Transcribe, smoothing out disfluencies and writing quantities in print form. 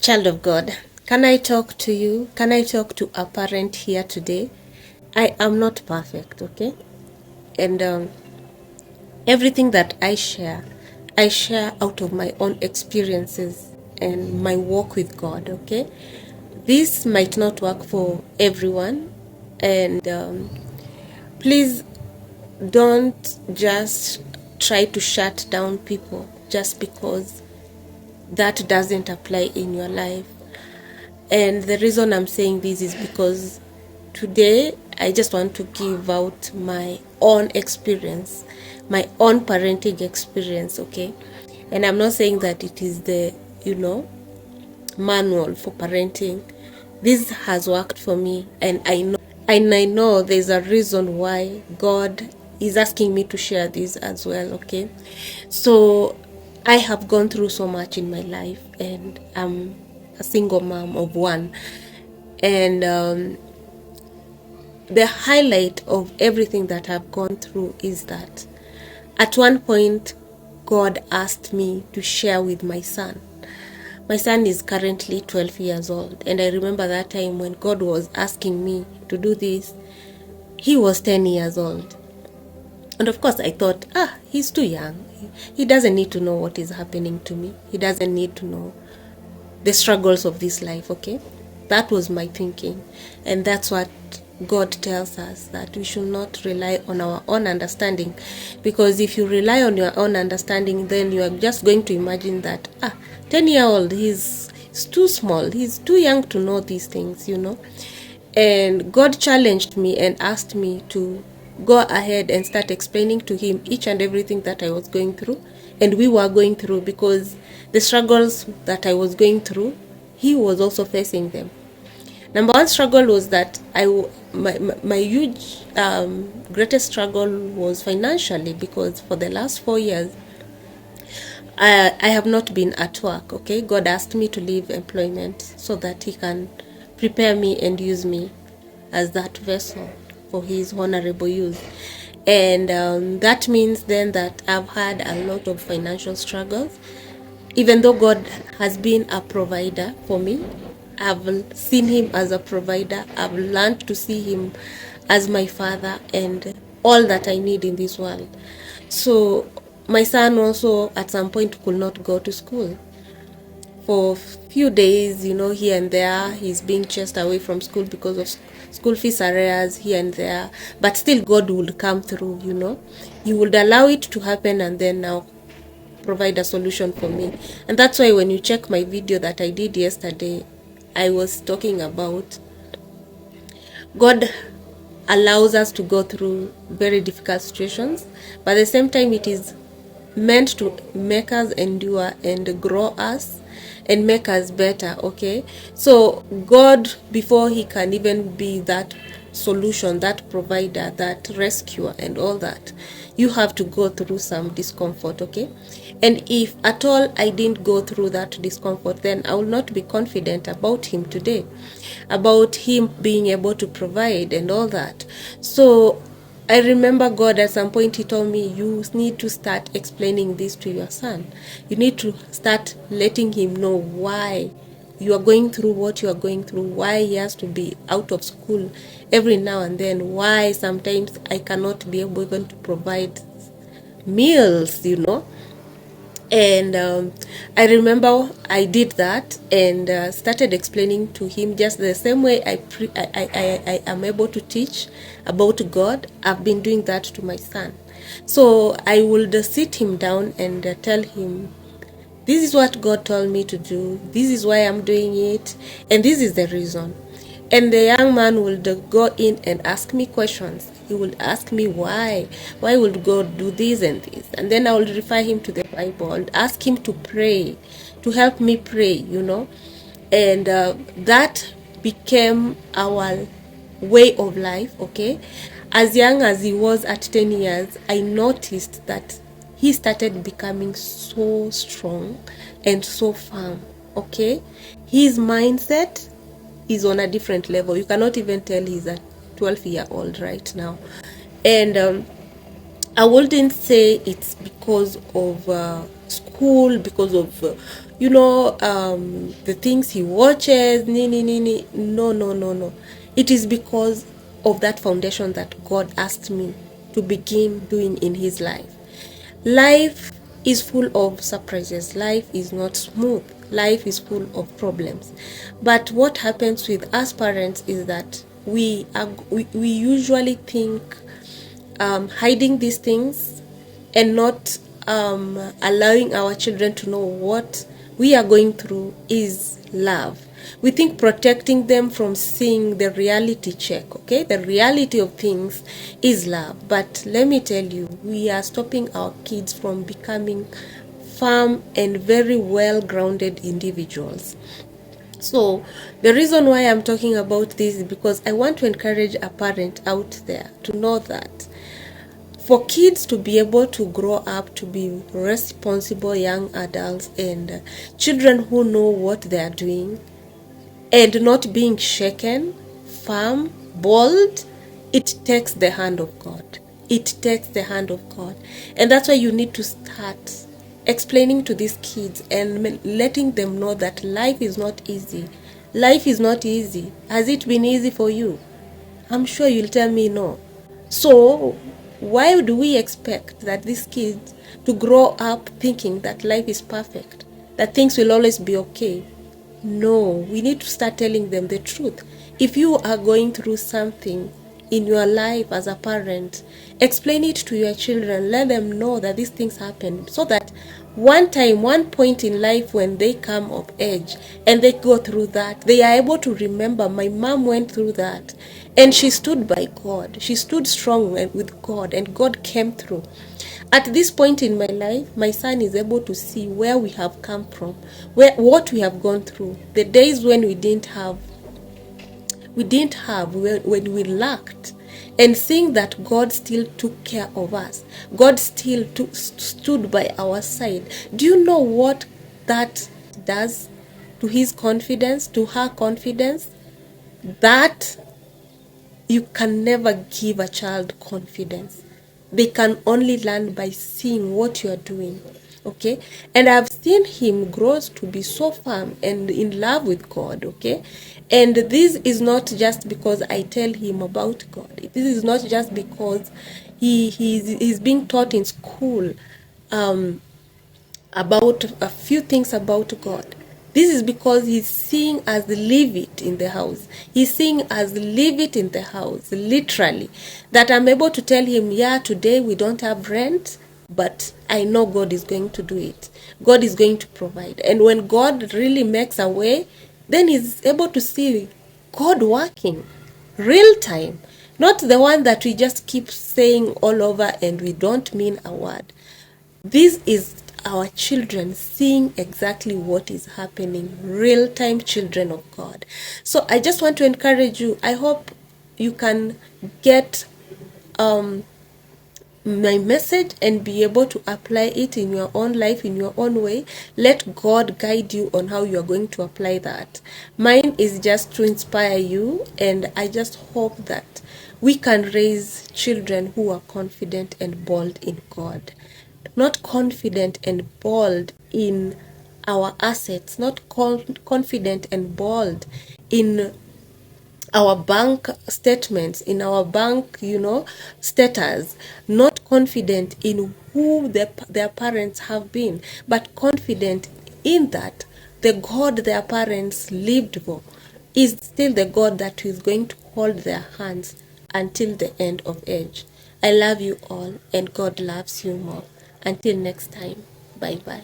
Child of God, can I talk to you? Can I talk to a parent here today? I am not perfect, okay? And everything that I share out of my own experiences and my walk with God, okay? This might not work for everyone, and please don't just try to shut down people just because that doesn't apply in your life. And the reason I'm saying this is because today I just want to give out my own experience, my own parenting experience, okay? And I'm not saying that it is the, manual for parenting. This has worked for me, and I know there's a reason why God is asking me to share this as well, okay? So I have gone through so much in my life, and I'm a single mom of one. And the highlight of everything that I've gone through is that at one point, God asked me to share with my son. My son is currently 12 years old, and I remember that time when God was asking me to do this, he was 10 years old. And of course, I thought, he's too young. He doesn't need to know what is happening to me. He doesn't need to know the struggles of this life, okay? That was my thinking. And that's what God tells us, that we should not rely on our own understanding. Because if you rely on your own understanding, then you are just going to imagine that, 10-year-old, he's too small. He's too young to know these things, And God challenged me and asked me to go ahead and start explaining to him each and everything that I was going through, and we were going through, because the struggles that I was going through, he was also facing them. Number one struggle was that my huge greatest struggle was financially, because for the last 4 years I have not been at work, okay? God asked me to leave employment so that he can prepare me and use me as that vessel for his honorable use. And that means then that I've had a lot of financial struggles. Even though God has been a provider for me, I've seen him as a provider. I've learned to see him as my father and all that I need in this world. So my son also at some point could not go to school. For a few days, here and there, he's being chased away from school because of school fees arrears here and there. But still, God would come through, He would allow it to happen and then now provide a solution for me. And that's why when you check my video that I did yesterday, I was talking about God allows us to go through very difficult situations, but at the same time it is meant to make us endure and grow us and make us better, okay? So God, before he can even be that solution, that provider, that rescuer and all that, you have to go through some discomfort, okay? And if at all I didn't go through that discomfort, then I will not be confident about him today, about him being able to provide and all that. So I remember God at some point, he told me, you need to start explaining this to your son. You need to start letting him know why you are going through what you are going through, why he has to be out of school every now and then, why sometimes I cannot be able even to provide meals, And I remember I did that and started explaining to him just the same way I am able to teach about God. I've been doing that to my son. So I would sit him down and tell him, this is what God told me to do. This is why I'm doing it. And this is the reason. And the young man will go in and ask me questions. He will ask me why would God do this and this? And then I will refer him to the Bible and ask him to pray, to help me pray, And that became our way of life, okay? As young as he was at 10 years, I noticed that he started becoming so strong and so firm, okay? His mindset is on a different level. You cannot even tell he's a 12-year-old right now. And I wouldn't say it's because of school, because of the things he watches. No. It is because of that foundation that God asked me to begin doing in his life. Life is full of surprises. Life is not smooth. Life is full of problems. But what happens with us parents is that we usually think hiding these things and not allowing our children to know what we are going through is love. We think protecting them from seeing the reality check, okay? The reality of things is love. But let me tell you, we are stopping our kids from becoming firm and very well-grounded individuals. So the reason why I'm talking about this is because I want to encourage a parent out there to know that for kids to be able to grow up to be responsible young adults and children who know what they are doing and not being shaken, firm, bold, it takes the hand of God. It takes the hand of God. And that's why you need to start explaining to these kids and letting them know that life is not easy. Life is not easy. Has it been easy for you? I'm sure you'll tell me no. So why do we expect that these kids to grow up thinking that life is perfect, that things will always be okay? No, we need to start telling them the truth. If you are going through something in your life as a parent, explain it to your children. Let them know that these things happen, so that one point in life when they come of age and they go through that, they are able to remember, my mom went through that and she stood by God. She stood strong with God and God came through. At this point in my life, my son is able to see where we have come from, what we have gone through, the days when we didn't have, when we lacked, and seeing that God still took care of us. God still stood by our side. Do you know what that does to his confidence, to her confidence? That you can never give a child confidence. They can only learn by seeing what you are doing. Okay? And I've seen him grow to be so firm and in love with God. Okay? And this is not just because I tell him about God. This is not just because he's being taught in school about a few things about God. This is because he's seeing us live it in the house. He's seeing us live it in the house, literally. That I'm able to tell him, yeah, today we don't have rent, but I know God is going to do it. God is going to provide. And when God really makes a way, then he's able to see God working, real time. Not the one that we just keep saying all over and we don't mean a word. This is our children seeing exactly what is happening, real-time children of God. So I just want to encourage you. I hope you can get my message and be able to apply it in your own life, in your own way. Let God guide you on how you are going to apply that. Mine is just to inspire you, and I just hope that we can raise children who are confident and bold in God. Not confident and bold in our assets, not confident and bold in our bank statements, in our bank, status, not confident in who their parents have been, but confident in that the God their parents lived for is still the God that is going to hold their hands until the end of age. I love you all, and God loves you more. Until next time, bye-bye.